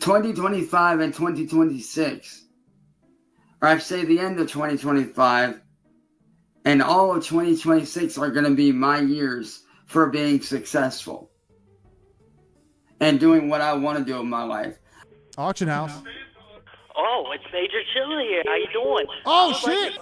2025 and 2026, or I say the end of 2025 and all of 2026 are going to be my years for being successful and doing what I want to do in my life. Auction house. Oh, it's Major Chilla here. How you doing? Oh, shit!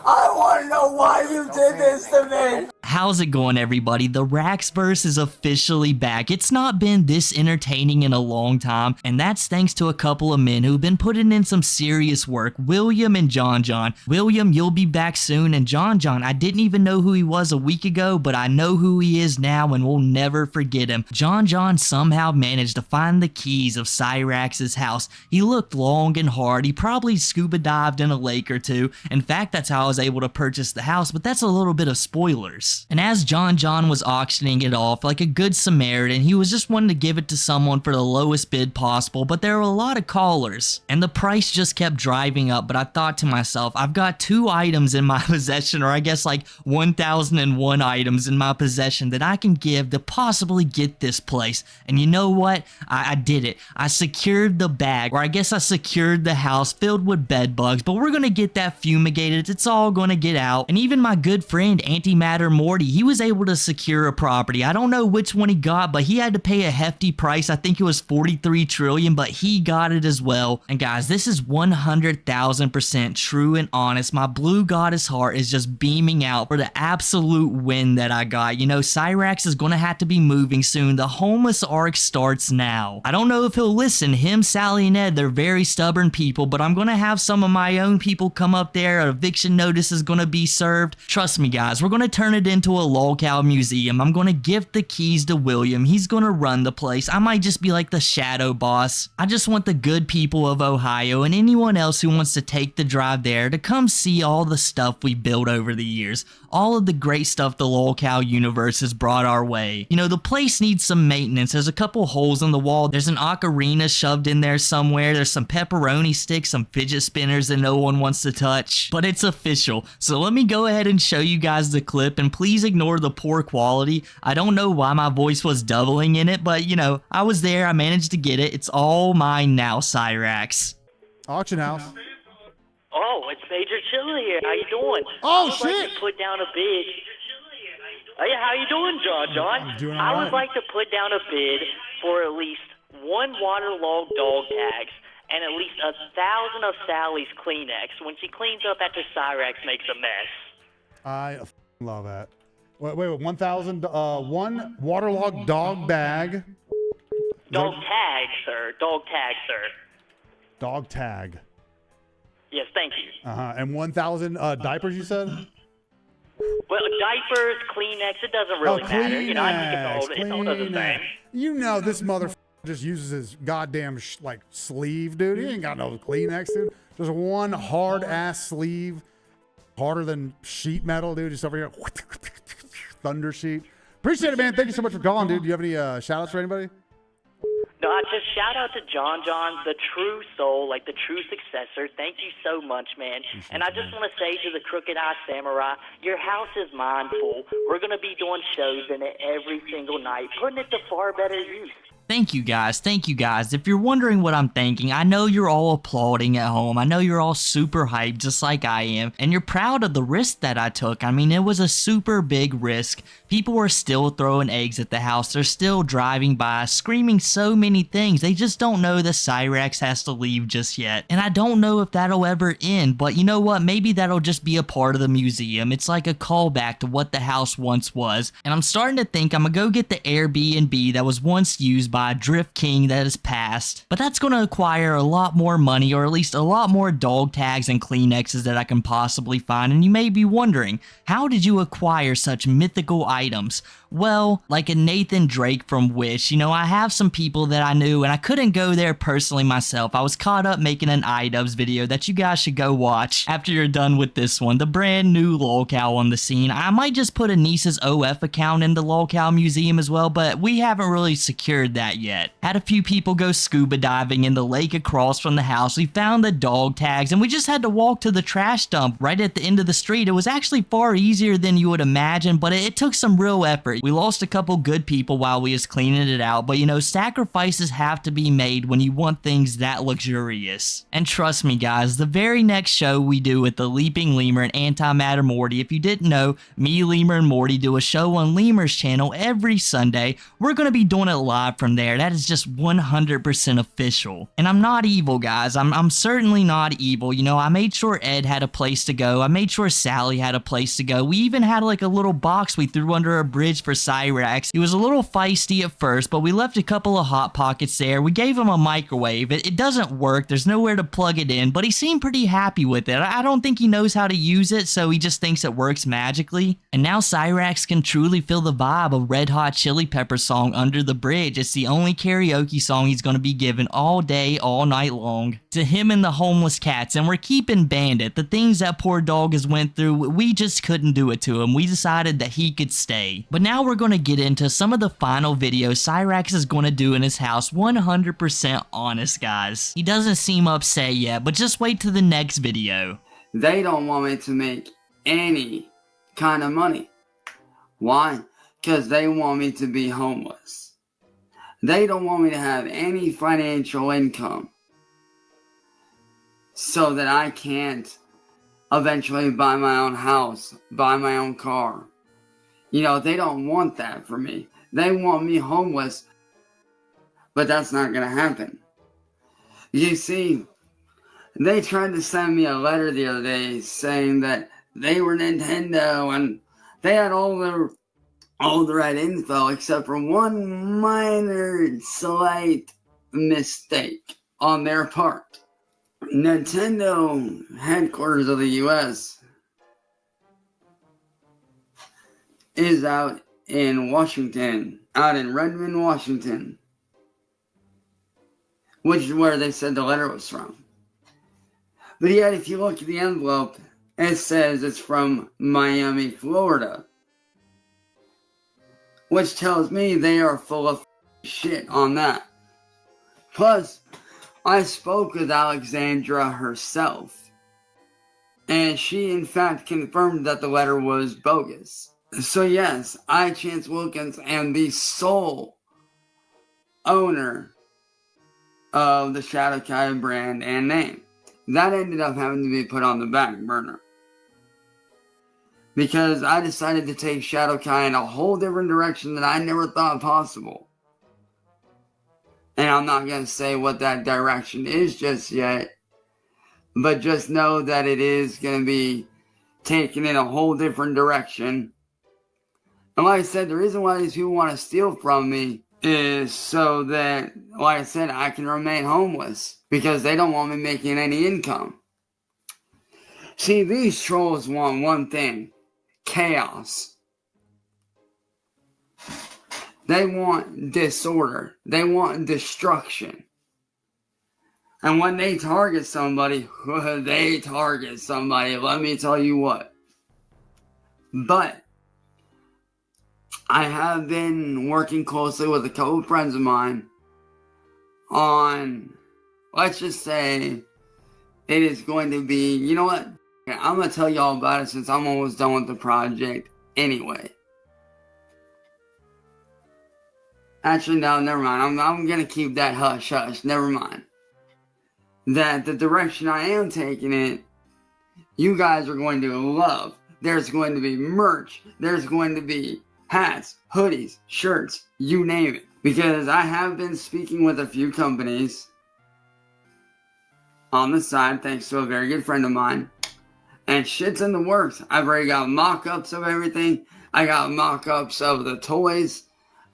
I want to know why you did this to me. How's it going, everybody? The Cyraxx is officially back. It's not been this entertaining in a long time, and that's thanks to a couple of men who've been putting in some serious work, William and John. William, you'll be back soon, and John, I didn't even know who he was a week ago, but I know who he is now, and we'll never forget him. John somehow managed to find the keys of Cyraxx's house. He looked long and hard. He probably scuba dived in a lake or two. In fact, that's how I was able to purchase the house, but that's a little bit of spoilers. And as John was auctioning it off like a good Samaritan, he was just wanting to give it to someone for the lowest bid possible, but there were a lot of callers, and the price just kept driving up. But I thought to myself, I've got 2 items in my possession, or I guess like 1,001 items in my possession that I can give to possibly get this place. And you know what? I did it. I secured the bag, or I guess I secured the house filled with bed bugs, but we're gonna get that fumigated. It's all gonna get out. And even my good friend Antimatter Morty, he was able to secure a property. I don't know which one he got, but he had to pay a hefty price. I think it was 43 trillion, but he got it as well. And guys, this is 100,000% true and honest. My blue goddess heart is just beaming out for the absolute win that I got. You know, Cyraxx is gonna have to be moving soon. The homeless arc starts now. I don't know if he'll listen. Him, Sally, and Ed, they're very stubborn people, but I'm gonna have some of my own people come up there. An eviction notice is gonna be served. Trust me, guys, we're gonna turn it into a lolcow museum. I'm gonna gift the keys to William. He's gonna run the place. I might just be like the shadow boss. I just want the good people of Ohio and anyone else who wants to take the drive there to come see all the stuff we built over the years. All of the great stuff the lolcow universe has brought our way. You know, the place needs some maintenance. There's a couple holes in the wall. There's an ocarina shoved in there somewhere. There's some pepperoni sticks, some fidget spinners that no one wants to touch. But it's official. So let me go ahead and show you guys the clip, and please ignore the poor quality. I don't know why my voice was doubling in it, but you know, I was there. I managed to get it. It's all mine now, Cyraxx. Auction house. Oh, it's Major Chilla here. How you doing? Oh, I would shit! like to put down a bid. Hey, how you doing, John? I'm doing all I right. would like to put down a bid for at least 1 waterlogged dog tags and at least 1,000 of Sally's Kleenex when she cleans up after Cyraxx makes a mess. I love that. Wait, 1,000, 1 waterlogged dog bag. Dog tag, sir. Dog tag, sir. Dog tag. Yes, thank you. And 1,000 diapers, you said? Well, diapers, Kleenex, it doesn't really matter. You know, I think it's all the same. You know this motherfucker just uses his goddamn like sleeve, dude. He ain't got no Kleenex, dude. Just one hard ass sleeve, harder than sheet metal, dude. Just over here, thunder sheet. Appreciate it, man. Thank you so much for calling, dude. Do you have any shout outs for anybody? No, I just shout out to John, the true soul, like the true successor. Thank you so much, man. And I just want to say to the Crooked Eye Samurai, your house is mindful. We're going to be doing shows in it every single night, putting it to far better use. Thank you guys. If you're wondering what I'm thinking, I know you're all applauding at home. I know you're all super hyped just like I am, and you're proud of the risk that I took. I mean, it was a super big risk. People were still throwing eggs at the house. They're still driving by, screaming so many things. They just don't know that Cyraxx has to leave just yet. And I don't know if that'll ever end, but you know what? Maybe that'll just be a part of the museum. It's like a callback to what the house once was. And I'm starting to think I'm gonna go get the Airbnb that was once used by Drift King that has passed. But that's gonna require a lot more money, or at least a lot more dog tags and Kleenexes that I can possibly find. And you may be wondering, how did you acquire such mythical items? Well, like a Nathan Drake from Wish, you know, I have some people that I knew and I couldn't go there personally myself. I was caught up making an iDubbbz video that you guys should go watch after you're done with this one. The brand new lolcow on the scene. I might just put Anissa's OF account in the lolcow museum as well, but we haven't really secured that that yet. Had a few people go scuba diving in the lake across from the house. We found the dog tags, and we just had to walk to the trash dump right at the end of the street. It was actually far easier than you would imagine, but it took some real effort. We lost a couple good people while we was cleaning it out, but you know, sacrifices have to be made when you want things that luxurious. And trust me guys, the very next show we do with the Leaping Lemur and Antimatter Morty, if you didn't know, me, Lemur, and Morty do a show on Lemur's channel every Sunday. We're going to be doing it live from there. That is just 100% official. And I'm not evil, guys. I'm certainly not evil. You know, I made sure Ed had a place to go. I made sure Sally had a place to go. We even had like a little box we threw under a bridge for Cyraxx. He was a little feisty at first, but we left a couple of hot pockets there. We gave him a microwave. It doesn't work. There's nowhere to plug it in, but he seemed pretty happy with it. I don't think he knows how to use it, so he just thinks it works magically. And now Cyraxx can truly feel the vibe of Red Hot Chili Pepper song Under the Bridge. It's the only karaoke song he's going to be given all day, all night long. To him and the homeless cats, and we're keeping Bandit. The things that poor dog has went through, we just couldn't do it to him. We decided that he could stay. But now we're going to get into some of the final videos Cyraxx is going to do in his house. 100% honest, guys. He doesn't seem upset yet, but just wait till the next video. They don't want me to make any kind of money. Why? Because they want me to be homeless. They don't want me to have any financial income so that I can't eventually buy my own house, buy my own car. You know, they don't want that for me. They want me homeless, but that's not going to happen. You see, they tried to send me a letter the other day saying that they were Nintendo and they had all the right info except for one minor slight mistake on their part. Nintendo headquarters of the US is out in Washington, out in Redmond, Washington, which is where they said the letter was from. But yet, if you look at the envelope, it says it's from Miami, Florida, which tells me they are full of shit on that. Plus, I spoke with Alexandra herself, and she in fact confirmed that the letter was bogus. So yes, I, Chance Wilkins, am the sole owner of the Shadow Kai brand and name. That ended up having to be put on the back burner, because I decided to take Shadow Kai in a whole different direction that I never thought possible. And I'm not going to say what that direction is just yet, but just know that it is going to be taken in a whole different direction. And like I said, the reason why these people want to steal from me is so that, like I said, I can remain homeless, because they don't want me making any income. See, these trolls want one thing: chaos. They want disorder. They want destruction. And when they target somebody, let me tell you what. But I have been working closely with a couple of friends of mine on, let's just say, it is going to be, you know what? I'm going to tell y'all about it since I'm almost done with the project anyway. Actually, no, never mind. I'm going to keep that hush-hush. Never mind. That the direction I am taking it, you guys are going to love. There's going to be merch. There's going to be hats, hoodies, shirts, you name it. Because I have been speaking with a few companies on the side, thanks to a very good friend of mine. And shit's in the works. I've already got mock-ups of everything. I got mock-ups of the toys.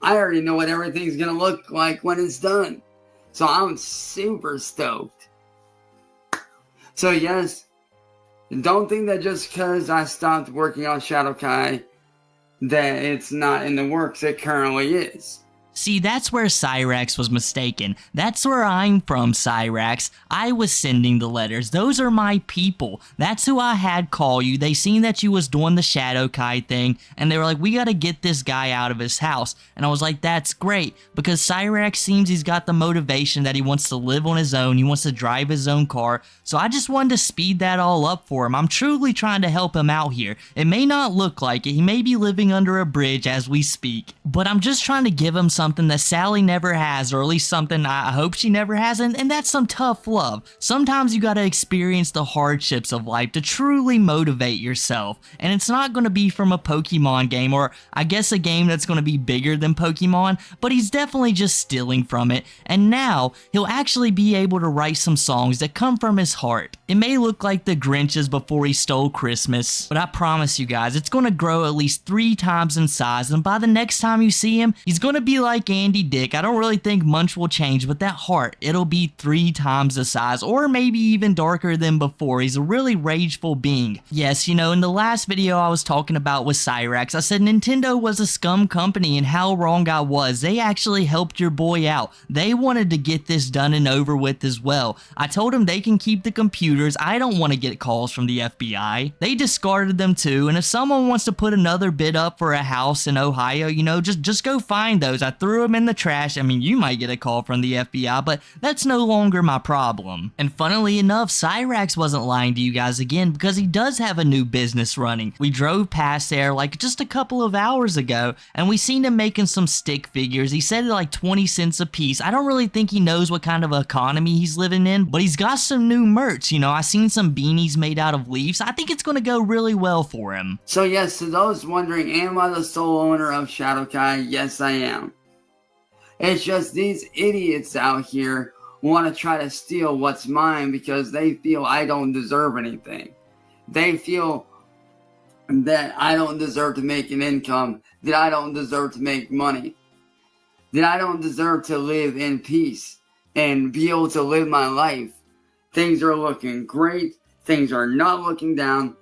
I already know what everything's going to look like when it's done. So I'm super stoked. So yes, don't think that just because I stopped working on Shadow Kai that it's not in the works. It currently is. See, that's where Cyraxx was mistaken. That's where I'm from, Cyraxx. I was sending the letters. Those are my people. That's who I had call you. They seen that you was doing the Shadow Kai thing, and they were like, we gotta get this guy out of his house. And I was like, that's great, because Cyraxx seems he's got the motivation that he wants to live on his own. He wants to drive his own car. So I just wanted to speed that all up for him. I'm truly trying to help him out here. It may not look like it. He may be living under a bridge as we speak, but I'm just trying to give him something that Sally never has, or at least something I hope she never has, and that's some tough love. Sometimes you gotta experience the hardships of life to truly motivate yourself, and it's not gonna be from a Pokemon game, or I guess a game that's gonna be bigger than Pokemon, but he's definitely just stealing from it, and now he'll actually be able to write some songs that come from his heart. It may look like the Grinch's before he stole Christmas, but I promise you guys, it's gonna grow at least 3 times in size, and by the next time you see him, he's gonna be like Andy Dick. I don't really think much will change, but that heart, it'll be 3 times the size, or maybe even darker than before. He's a really rageful being. Yes, you know, in the last video I was talking about with Cyraxx, I said Nintendo was a scum company and how wrong I was. They actually helped your boy out. They wanted to get this done and over with as well. I told them they can keep the computers. I don't want to get calls from the FBI. They discarded them too, and if someone wants to put another bid up for a house in Ohio, you know, just go find those. I threw them in the trash. I mean, you might get a call from the FBI, but that's no longer my problem. And funnily enough, Cyraxx wasn't lying to you guys again, because he does have a new business running. We drove past there like just a couple of hours ago, and we seen him making some stick figures. He said like 20 cents a piece. I don't really think he knows what kind of economy he's living in, but he's got some new merch. You know, I seen some beanies made out of leaves. I think it's gonna go really well for him. So yes, to those wondering, am I the sole owner of Shadow Kai? Yes, I am. It's just these idiots out here want to try to steal what's mine because they feel I don't deserve anything. They feel that I don't deserve to make an income, that I don't deserve to make money, that I don't deserve to live in peace and be able to live my life. Things are looking great. Things are not looking down.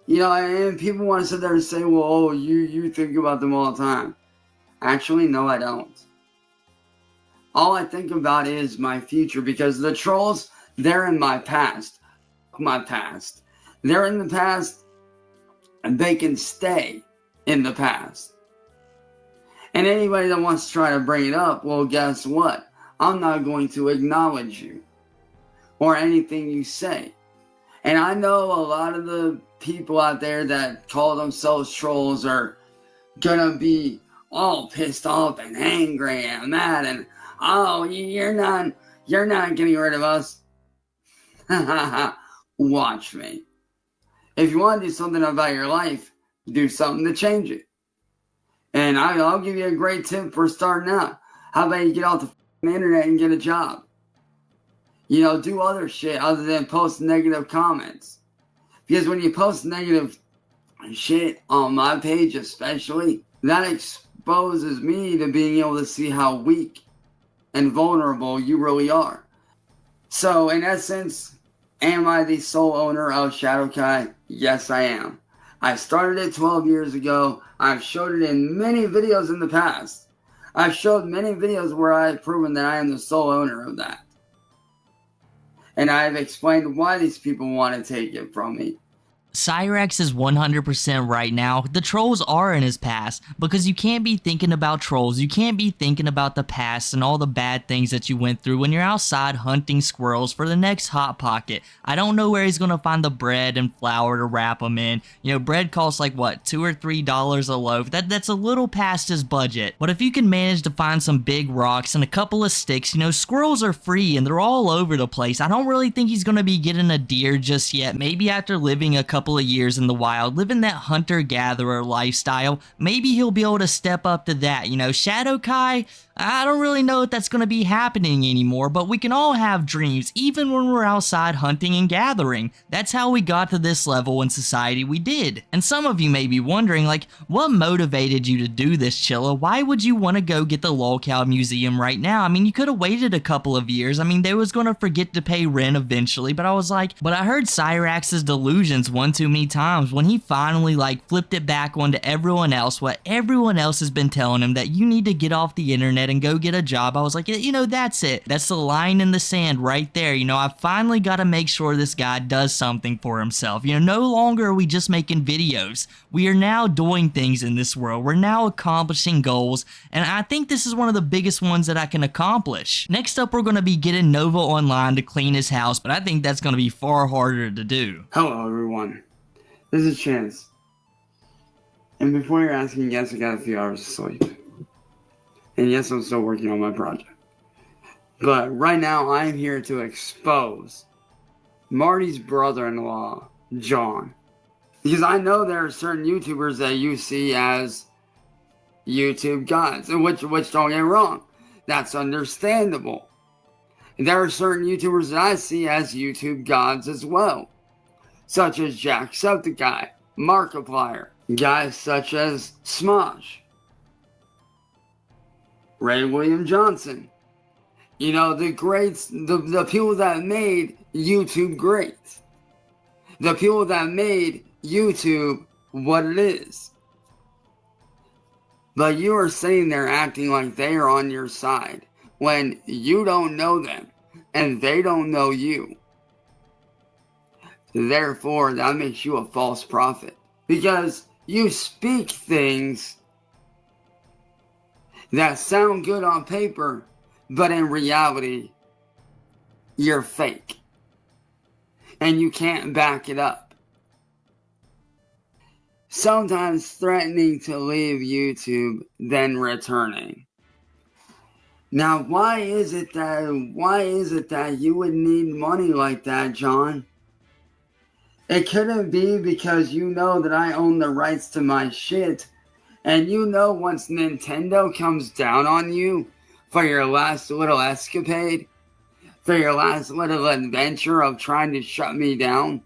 You know, and people want to sit there and say, well, oh, you think about them all the time. Actually, no, I don't. All I think about is my future, because the trolls, they're in my past. My past. They're in the past, and they can stay in the past. And anybody that wants to try to bring it up, well, guess what? I'm not going to acknowledge you or anything you say. And I know a lot of the people out there that call themselves trolls are gonna be all pissed off and angry and mad and, oh, you're not getting rid of us. Watch me. If you want to do something about your life, do something to change it. And I'll give you a great tip for starting out. How about you get off the internet and get a job? You know, do other shit other than post negative comments. Because when you post negative shit on my page especially, that exposes me to being able to see how weak and vulnerable you really are. So, in essence, am I the sole owner of Shadow Kai? Yes, I am. I started it 12 years ago. I've showed it in many videos in the past. I've showed many videos where I've proven that I am the sole owner of that. And I've explained why these people want to take it from me. Cyraxx is 100% right now. The trolls are in his past, because you can't be thinking about trolls. You can't be thinking about the past and all the bad things that you went through when you're outside hunting squirrels for the next Hot Pocket. I don't know where he's going to find the bread and flour to wrap them in. You know, bread costs like, what, $2 or $3 a loaf? That's a little past his budget. But if you can manage to find some big rocks and a couple of sticks, you know, squirrels are free and they're all over the place. I don't really think he's going to be getting a deer just yet. Maybe after living a couple of years in the wild, living that hunter-gatherer lifestyle, maybe he'll be able to step up to that. You know, Shadow Kai, I don't really know if that's going to be happening anymore, but we can all have dreams, even when we're outside hunting and gathering. That's how we got to this level in society. We did. And some of you may be wondering, like, what motivated you to do this, Chilla? Why would you want to go get the lolcow museum right now? I mean, you could have waited a couple of years. I mean, they was going to forget to pay rent eventually, but I was like, but I heard Cyraxx's delusions one one too many times when he finally like flipped it back onto everyone else, what everyone else has been telling him, that you need to get off the internet and go get a job. I was like, you know, that's it. That's the line in the sand right there. You know, I finally got to make sure this guy does something for himself. You know, no longer are we just making videos. We are now doing things in this world. We're now accomplishing goals, and I think this is one of the biggest ones that I can accomplish. Next up, we're going to be getting Nova online to clean his house, but I think that's going to be far harder to do. Hello, everyone. This is Chance. And before you're asking, yes, I got a few hours of sleep. And yes, I'm still working on my project. But right now, I'm here to expose Marty's brother-in-law, John. Because I know there are certain YouTubers that you see as YouTube gods, which don't get me wrong, that's understandable. There are certain YouTubers that I see as YouTube gods as well, such as Jacksepticeye, Markiplier, guys such as Smosh, Ray William Johnson. You know, the greats, the people that made YouTube great. The people that made YouTube what it is. But you are sitting there acting like they are on your side when you don't know them and they don't know you. Therefore, that makes you a false prophet, because you speak things that sound good on paper, but in reality, you're fake. And you can't back it up. Sometimes threatening to leave YouTube, then returning. Now, why is it that you would need money like that, John? It couldn't be because you know that I own the rights to my shit, and you know once Nintendo comes down on you for your last little escapade, for your last little adventure of trying to shut me down,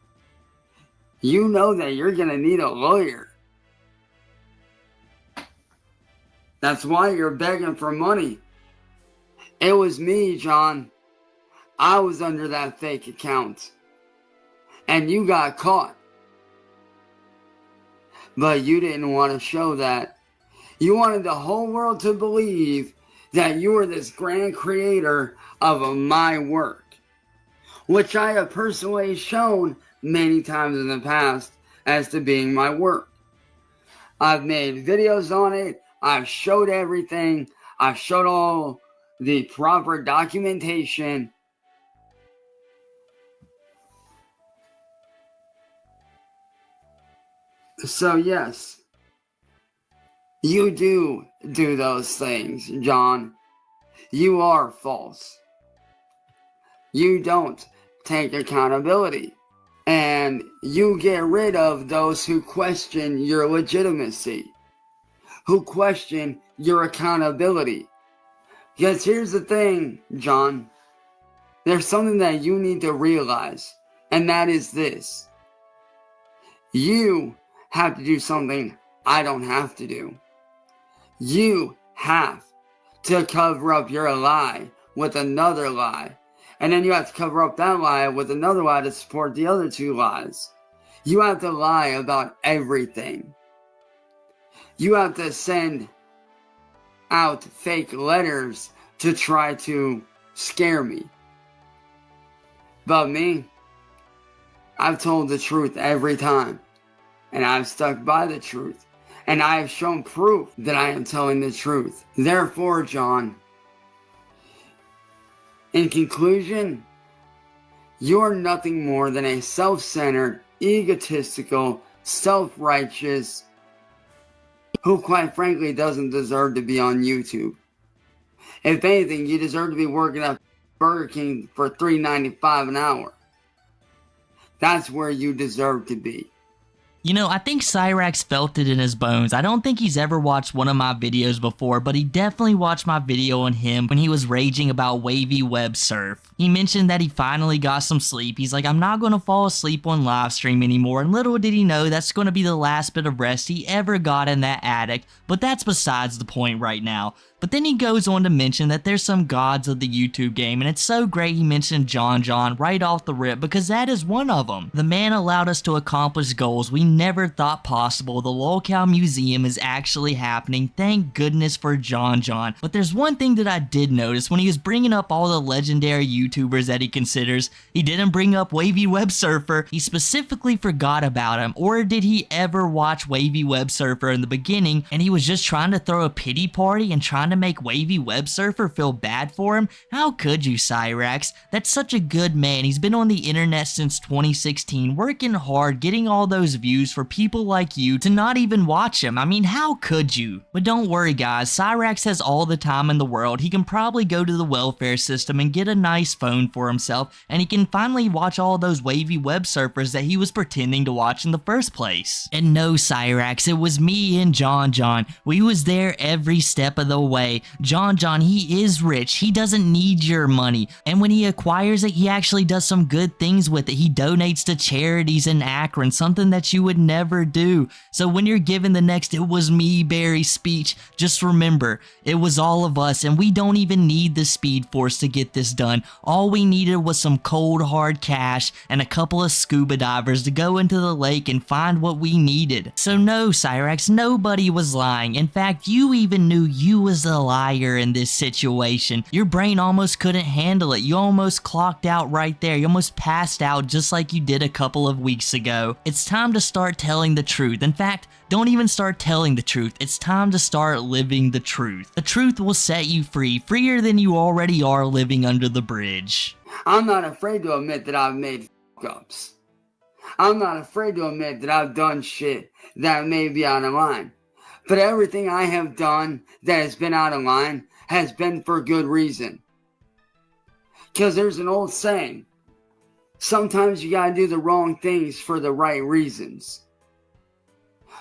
you know that you're gonna need a lawyer. That's why you're begging for money. It was me, John. I was under that fake account. And you got caught. But you didn't want to show that. You wanted the whole world to believe that you were this grand creator of my work, which I have personally shown many times in the past as to being my work. I've made videos on it. I've showed everything. I've showed all the proper documentation. So yes, you do those things, John. You are false. You don't take accountability. And you get rid of those who question your legitimacy, who question your accountability. Because here's the thing, John. There's something that you need to realize, and that is this. You have to do something I don't have to do. You have to cover up your lie with another lie. And then you have to cover up that lie with another lie to support the other two lies. You have to lie about everything. You have to send out fake letters to try to scare me. But me, I've told the truth every time. And I've stuck by the truth. And I have shown proof that I am telling the truth. Therefore, John, in conclusion, you're nothing more than a self-centered, egotistical, self-righteous, who quite frankly doesn't deserve to be on YouTube. If anything, you deserve to be working at Burger King for $3.95 an hour. That's where you deserve to be. You know, I think Cyraxx felt it in his bones. I don't think he's ever watched one of my videos before, but he definitely watched my video on him when he was raging about wavy web surf. He mentioned that he finally got some sleep. He's like, I'm not going to fall asleep on live stream anymore, and little did he know that's going to be the last bit of rest he ever got in that attic, but that's besides the point right now. But then he goes on to mention that there's some gods of the YouTube game, and it's so great he mentioned John right off the rip because that is one of them. The man allowed us to accomplish goals we never thought possible. The lolcow museum is actually happening. Thank goodness for John. But there's one thing that I did notice when he was bringing up all the legendary YouTubers that he considers. He didn't bring up Wavy Web Surfer. He specifically forgot about him. Or did he ever watch Wavy Web Surfer in the beginning and he was just trying to throw a pity party and trying to make Wavy Web Surfer feel bad for him? How could you, Cyraxx? That's such a good man. He's been on the internet since 2016, working hard, getting all those views for people like you to not even watch him. I mean, how could you? But don't worry, guys. Cyraxx has all the time in the world. He can probably go to the welfare system and get a nice phone for himself, and he can finally watch all those Wavy Web Surfers that he was pretending to watch in the first place. And no, Cyraxx, it was me and John. We was there every step of the way. John, he is rich. He doesn't need your money. And when he acquires it, he actually does some good things with it. He donates to charities in Akron, something that you would never do. So when you're given the next "it was me, Barry" speech, just remember, it was all of us, and we don't even need the Speed Force to get this done. All we needed was some cold hard cash and a couple of scuba divers to go into the lake and find what we needed. So no, Cyraxx, nobody was lying. In fact, you even knew you was a liar in this situation. Your brain almost couldn't handle it. You almost clocked out right there. You almost passed out just like you did a couple of weeks ago. It's time to start telling the truth. In fact, don't even start telling the truth. It's time to start living the truth. The truth will set you free, freer than you already are living under the bridge. I'm not afraid to admit that I've made fuck-ups. I'm not afraid to admit that I've done shit that may be out of line. But everything I have done that has been out of line has been for good reason. Because there's an old saying, sometimes you gotta do the wrong things for the right reasons.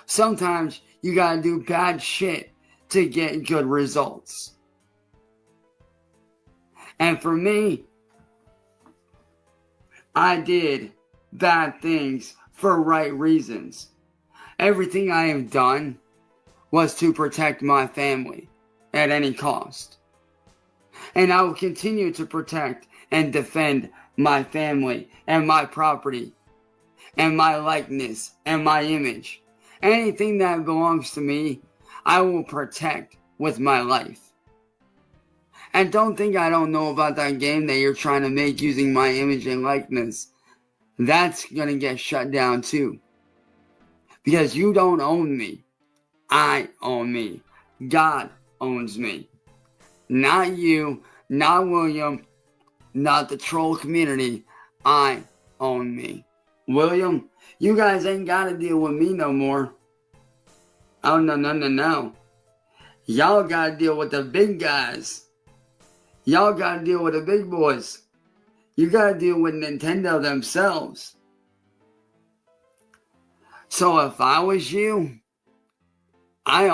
Sometimes you gotta do bad shit to get good results. And for me, I did bad things for right reasons. Everything I have done was to protect my family at any cost. And I will continue to protect and defend my family and my property and my likeness and my image. Anything that belongs to me, I will protect with my life. And don't think I don't know about that game that you're trying to make using my image and likeness. That's gonna get shut down too. Because you don't own me. I own me. God owns me. Not you, not William, not the troll community. I own me. William, you guys ain't gotta deal with me no more. Oh, no. Y'all gotta deal with the big guys. Y'all gotta deal with the big boys. You gotta deal with Nintendo themselves. So if I was you, I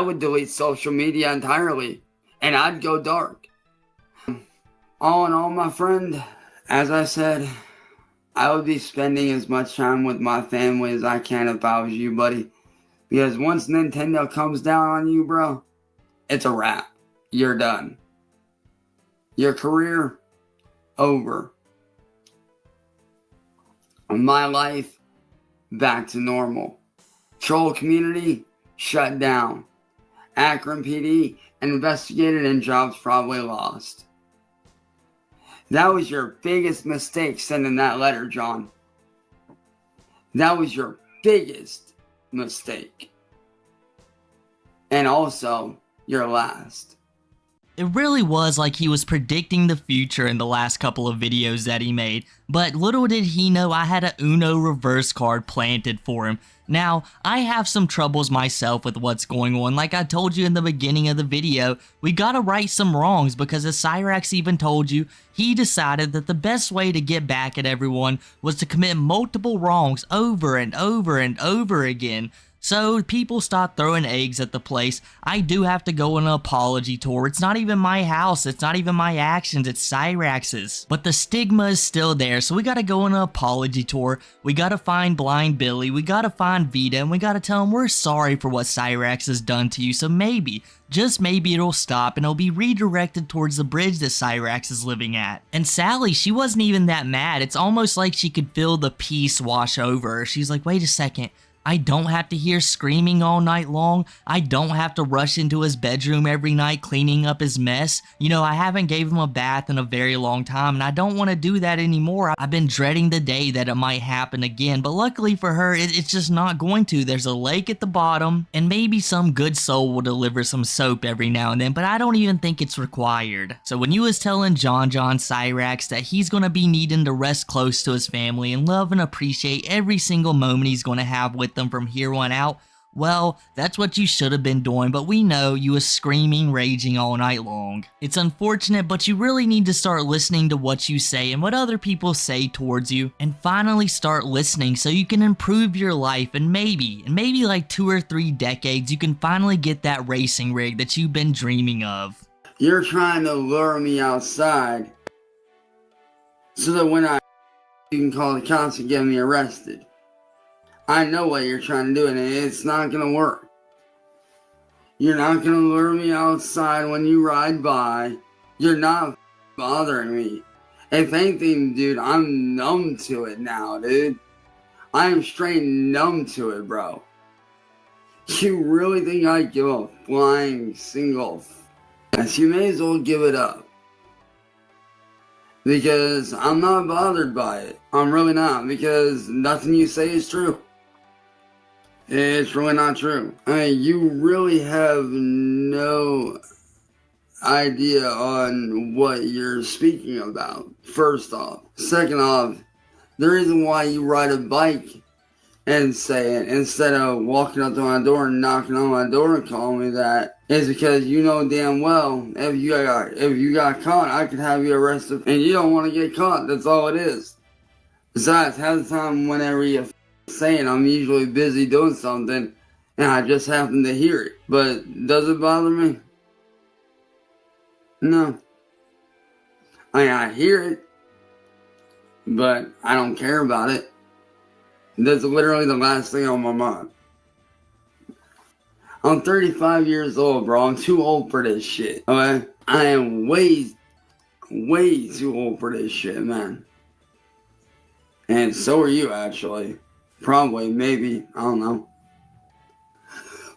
would delete social media entirely. And I'd go dark. All in all, my friend, as I said, I would be spending as much time with my family as I can if I was you, buddy. Because once Nintendo comes down on you, bro, it's a wrap. You're done. Your career, over. My life, back to normal. Troll community, shut down. Akron PD, investigated and jobs probably lost. That was your biggest mistake sending that letter, John. That was your biggest mistake. And also, your last. It really was like he was predicting the future in the last couple of videos that he made, but little did he know I had a Uno reverse card planted for him. Now, I have some troubles myself with what's going on. Like I told you in the beginning of the video, we gotta right some wrongs because as Cyraxx even told you, he decided that the best way to get back at everyone was to commit multiple wrongs over and over and over again. So people stop throwing eggs at the place. I do have to go on an apology tour. It's not even my house. It's not even my actions. It's Cyraxx's. But the stigma is still there. So we gotta go on an apology tour. We gotta find Blind Billy. We gotta find Vita. And we gotta tell him we're sorry for what Cyraxx has done to you. So maybe, just maybe it'll stop and it'll be redirected towards the bridge that Cyraxx is living at. And Sally, she wasn't even that mad. It's almost like she could feel the peace wash over her. She's like, wait a second. I don't have to hear screaming all night long. I don't have to rush into his bedroom every night cleaning up his mess. You know, I haven't gave him a bath in a very long time, and I don't want to do that anymore. I've been dreading the day that it might happen again, but luckily for her, it's just not going to. There's a lake at the bottom, and maybe some good soul will deliver some soap every now and then, but I don't even think it's required. So when you was telling John Cyraxx that he's going to be needing to rest close to his family and love and appreciate every single moment he's going to have with them from here on out, well, that's what you should have been doing, but we know you was screaming, raging all night long. It's unfortunate, but you really need to start listening to what you say and what other people say towards you, and finally start listening so you can improve your life, and maybe like 2 or 3 decades, you can finally get that racing rig that you've been dreaming of. You're trying to lure me outside so that when you can call the cops and get me arrested. I know what you're trying to do, and it's not going to work. You're not going to lure me outside when you ride by. You're not bothering me. If anything, dude, I'm numb to it now, dude. I am straight numb to it, bro. You really think I give a flying single yes, you may as well give it up. Because I'm not bothered by it. I'm really not, because nothing you say is true. It's really not true. I mean, you really have no idea on what you're speaking about, first off. Second off, the reason why you ride a bike and say it instead of walking up to my door and knocking on my door and calling me that is because you know damn well if you got caught, I could have you arrested, and you don't want to get caught. That's all it is. Besides, half the time whenever you saying I'm usually busy doing something and I just happen to hear it. But does it bother me? No. I mean, I hear it, but I don't care about it. That's literally the last thing on my mind. I'm 35 years old, bro. I'm too old for this shit. Okay? I am way too old for this shit, man. And so are you, actually. Probably, maybe, I don't know.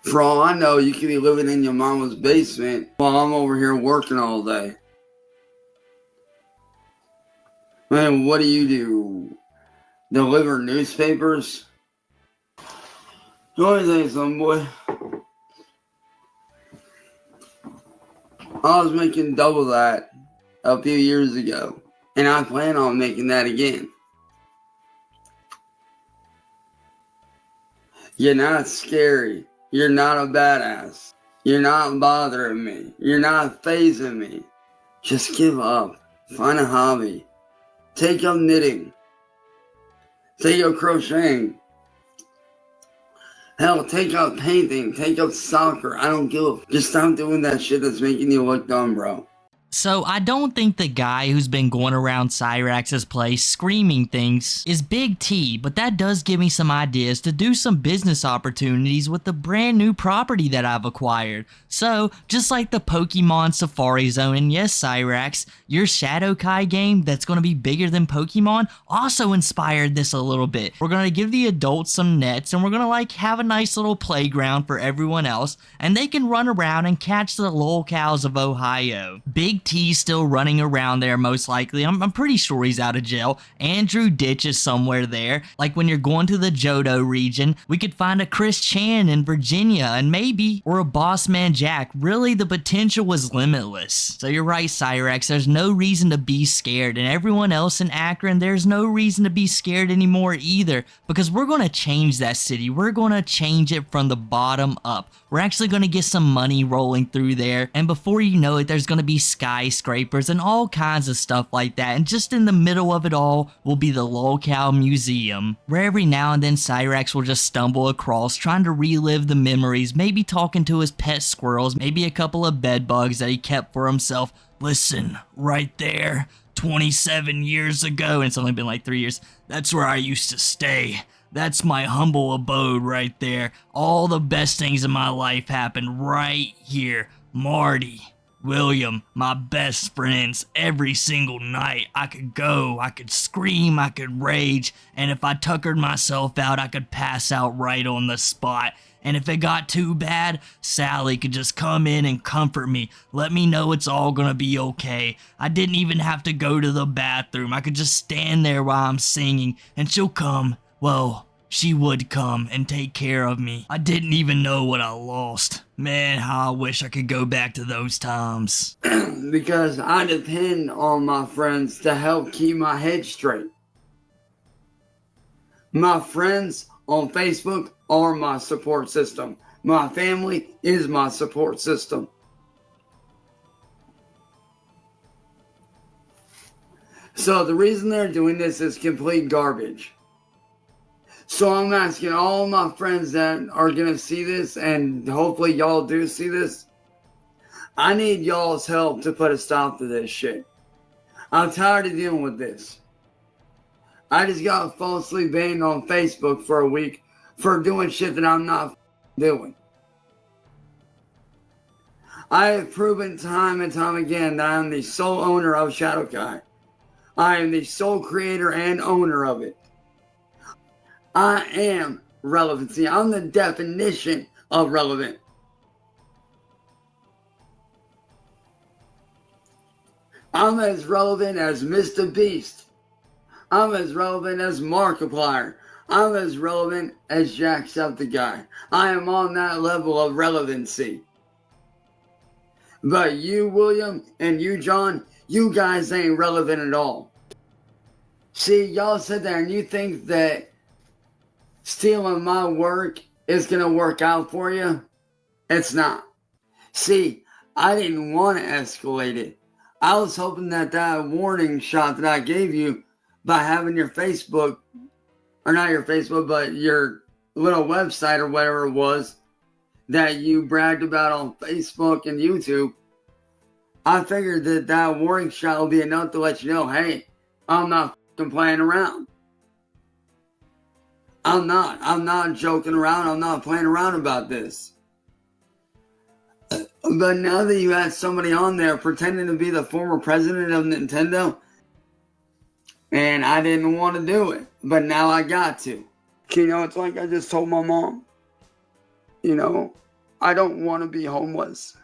For all I know, you could be living in your mama's basement while I'm over here working all day. Man, what do you do? Deliver newspapers? Let me tell you something, boy. I was making double that a few years ago, and I plan on making that again. You're not scary. You're not a badass. You're not bothering me. You're not fazing me. Just give up. Find a hobby. Take up knitting. Take up crocheting. Hell, take up painting. Take up soccer. I don't give a f. Just stop doing that shit that's making you look dumb, bro. So I don't think the guy who's been going around Cyraxx's place screaming things is Big T, but that does give me some ideas to do some business opportunities with the brand new property that I've acquired. So, just like the Pokemon Safari Zone, and yes, Cyraxx, your Shadow Kai game that's going to be bigger than Pokemon also inspired this a little bit. We're going to give the adults some nets, and we're going to like have a nice little playground for everyone else, and they can run around and catch the lolcows of Ohio. Big T's still running around there most likely. I'm pretty sure he's out of jail. Andrew Ditch is somewhere there. Like when you're going to the Johto region, we could find a Chris Chan in Virginia and maybe, or a Boss Man Jack. Really, the potential was limitless. So you're right, Cyraxx, there's no reason to be scared, and everyone else in Akron, there's no reason to be scared anymore either, because we're going to change that city. We're going to change it from the bottom up. We're actually going to get some money rolling through there, and before you know it, there's going to be sky skyscrapers and all kinds of stuff like that. And just in the middle of it all will be the lolcow museum, where every now and then Cyraxx will just stumble across trying to relive the memories, maybe talking to his pet squirrels, maybe a couple of bed bugs that he kept for himself. Listen, right there, 27 years ago, and it's only been like 3 years, that's where I used to stay. That's my humble abode right there. All the best things in my life happened right here. Marty, William, my best friends, every single night. I could go, I could scream, I could rage, and if I tuckered myself out, I could pass out right on the spot. And if it got too bad, Sally could just come in and comfort me, let me know it's all gonna be okay. I didn't even have to go to the bathroom. I could just stand there while I'm singing, and she'll come. Well, she would come and take care of me. I didn't even know what I lost. Man, how I wish I could go back to those times. Because I depend on my friends to help keep my head straight. My friends on Facebook are my support system. My family is my support system. So the reason they're doing this is complete garbage. So I'm asking all my friends that are going to see this, and hopefully y'all do see this, I need y'all's help to put a stop to this shit. I'm tired of dealing with this. I just got falsely banned on Facebook for a week for doing shit that I'm not doing. I have proven time and time again that I am the sole owner of Shadowkai. I am the sole creator and owner of it. I am relevancy. I'm the definition of relevant. I'm as relevant as Mr. Beast. I'm as relevant as Markiplier. I'm as relevant as Jacksepticeye. I am on that level of relevancy. But you, William, and you, John, you guys ain't relevant at all. See, y'all sit there and you think that stealing my work is going to work out for you. It's not. See, I didn't want to escalate it. I was hoping that that warning shot that I gave you by having your Facebook, or not your Facebook, but your little website or whatever it was that you bragged about on Facebook and YouTube, I figured that that warning shot will be enough to let you know, hey, I'm not playing around. I'm not joking around. I'm not playing around about this. But now that you had somebody on there pretending to be the former president of Nintendo, and I didn't want to do it, but now I got to. You know, it's like I just told my mom, you know, I don't want to be homeless.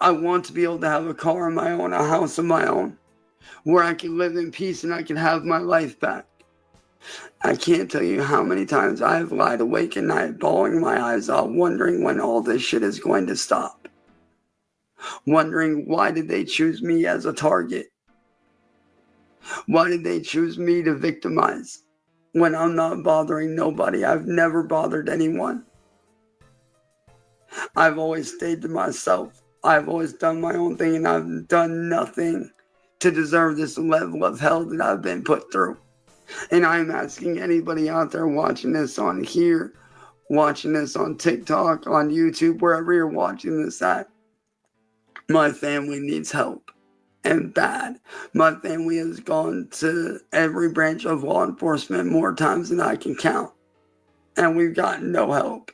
I want to be able to have a car of my own, a house of my own, where I can live in peace and I can have my life back. I can't tell you how many times I've lied awake at night, bawling my eyes out, wondering when all this shit is going to stop. Wondering why did they choose me as a target? Why did they choose me to victimize when I'm not bothering nobody? I've never bothered anyone. I've always stayed to myself. I've always done my own thing, and I've done nothing to deserve this level of hell that I've been put through. And I'm asking anybody out there watching this on here, watching this on TikTok, on YouTube, wherever you're watching this at, my family needs help. And bad. My family has gone to every branch of law enforcement more times than I can count. And we've gotten no help.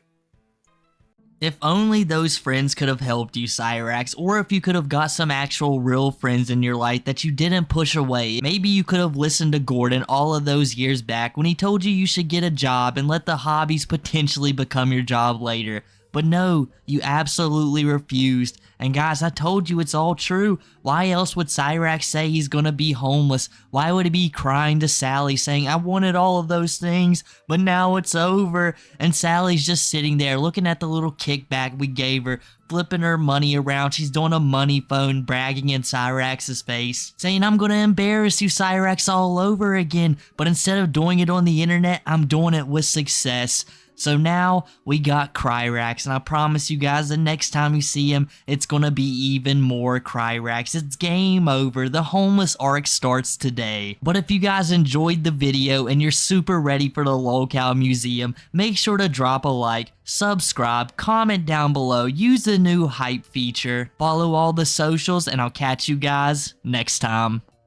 If only those friends could have helped you, Cyraxx, or if you could have got some actual real friends in your life that you didn't push away. Maybe you could have listened to Gordon all of those years back when he told you should get a job and let the hobbies potentially become your job later. But no, you absolutely refused. And guys, I told you it's all true. Why else would Cyraxx say he's gonna be homeless? Why would he be crying to Sally saying, I wanted all of those things, but now it's over? And Sally's just sitting there looking at the little kickback we gave her, flipping her money around. She's doing a money phone, bragging in Cyraxx's face, saying, I'm gonna embarrass you, Cyraxx, all over again. But instead of doing it on the internet, I'm doing it with success. So now we got Cyraxx, and I promise you guys the next time you see him, it's gonna be even more Cyraxx. It's game over. The homeless arc starts today. But if you guys enjoyed the video and you're super ready for the lolcow museum, make sure to drop a like, subscribe, comment down below, use the new hype feature, follow all the socials, and I'll catch you guys next time.